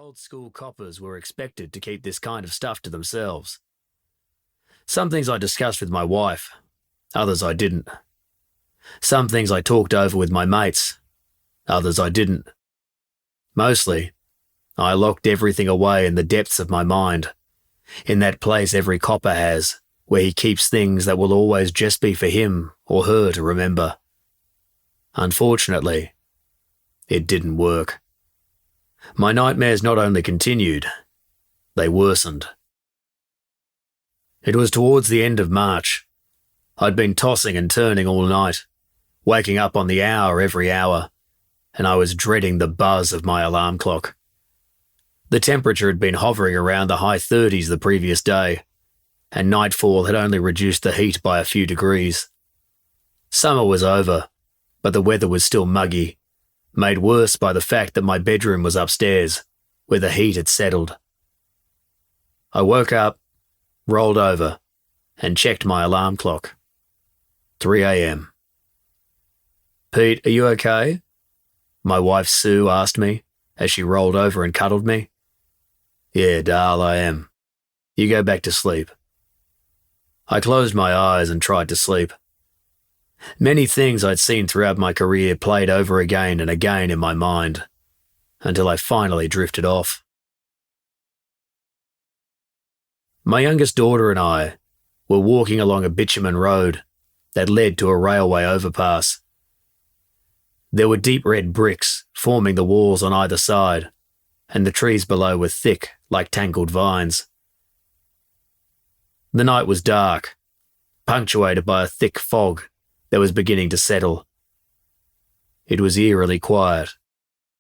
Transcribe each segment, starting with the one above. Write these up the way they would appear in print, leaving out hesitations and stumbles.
Old-school coppers were expected to keep this kind of stuff to themselves. Some things I discussed with my wife, others I didn't. Some things I talked over with my mates, others I didn't. Mostly, I locked everything away in the depths of my mind, in that place every copper has, where he keeps things that will always just be for him or her to remember. Unfortunately, it didn't work. My nightmares not only continued, they worsened. It was towards the end of March. I'd been tossing and turning all night, waking up on the hour every hour, and I was dreading the buzz of my alarm clock. The temperature had been hovering around the high 30s the previous day, and nightfall had only reduced the heat by a few degrees. Summer was over, but the weather was still muggy, made worse by the fact that my bedroom was upstairs, where the heat had settled. I woke up, rolled over, and checked my alarm clock. 3 a.m. "Pete, are you okay?" my wife Sue asked me as she rolled over and cuddled me. "Yeah, darl, I am. You go back to sleep." I closed my eyes and tried to sleep. Many things I'd seen throughout my career played over again and again in my mind, until I finally drifted off. My youngest daughter and I were walking along a bitumen road that led to a railway overpass. There were deep red bricks forming the walls on either side, and the trees below were thick like tangled vines. The night was dark, punctuated by a thick fog that was beginning to settle. It was eerily quiet,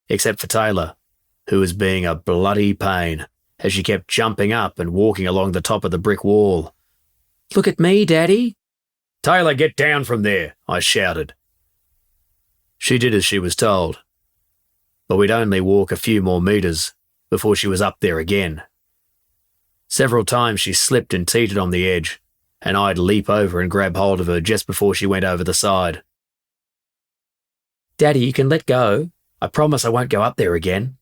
except for Taylor, who was being a bloody pain as she kept jumping up and walking along the top of the brick wall. "Look at me, Daddy." "Taylor, get down from there," I shouted. She did as she was told, but we'd only walk a few more meters before she was up there again. Several times she slipped and teetered on the edge, and I'd leap over and grab hold of her just before she went over the side. "Daddy, you can let go. I promise I won't go up there again,"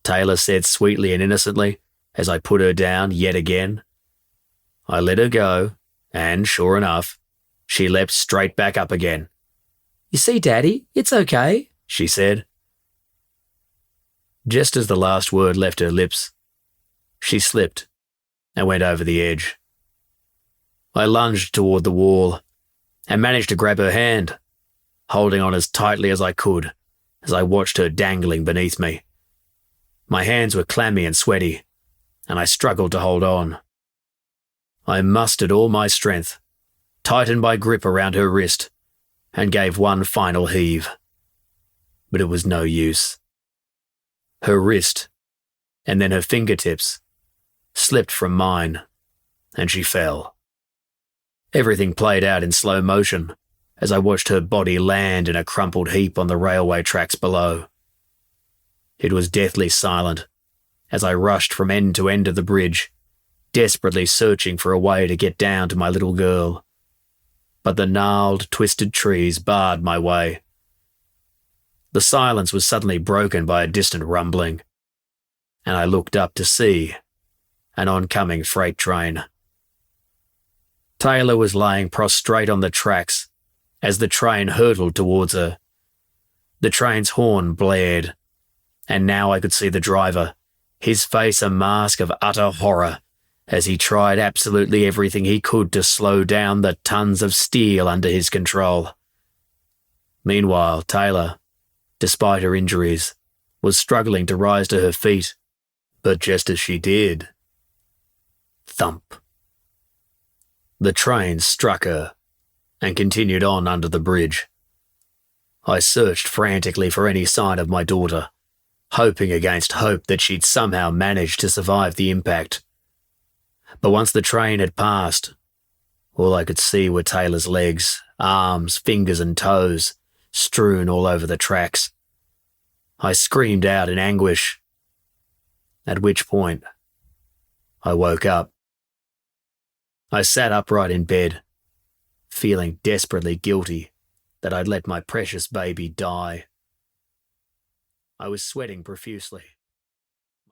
Taylor said sweetly and innocently as I put her down yet again. I let her go, and sure enough, she leapt straight back up again. "You see, Daddy, it's okay," she said. Just as the last word left her lips, she slipped and went over the edge. I lunged toward the wall and managed to grab her hand, holding on as tightly as I could as I watched her dangling beneath me. My hands were clammy and sweaty, and I struggled to hold on. I mustered all my strength, tightened my grip around her wrist, and gave one final heave. But it was no use. Her wrist, and then her fingertips, slipped from mine, and she fell. Everything played out in slow motion as I watched her body land in a crumpled heap on the railway tracks below. It was deathly silent as I rushed from end to end of the bridge, desperately searching for a way to get down to my little girl. But the gnarled, twisted trees barred my way. The silence was suddenly broken by a distant rumbling, and I looked up to see an oncoming freight train. Taylor was laying prostrate on the tracks as the train hurtled towards her. The train's horn blared, and now I could see the driver, his face a mask of utter horror, as he tried absolutely everything he could to slow down the tons of steel under his control. Meanwhile, Taylor, despite her injuries, was struggling to rise to her feet, but just as she did, thump. The train struck her and continued on under the bridge. I searched frantically for any sign of my daughter, hoping against hope that she'd somehow managed to survive the impact. But once the train had passed, all I could see were Taylor's legs, arms, fingers and toes, strewn all over the tracks. I screamed out in anguish, at which point I woke up. I sat upright in bed, feeling desperately guilty that I'd let my precious baby die. I was sweating profusely.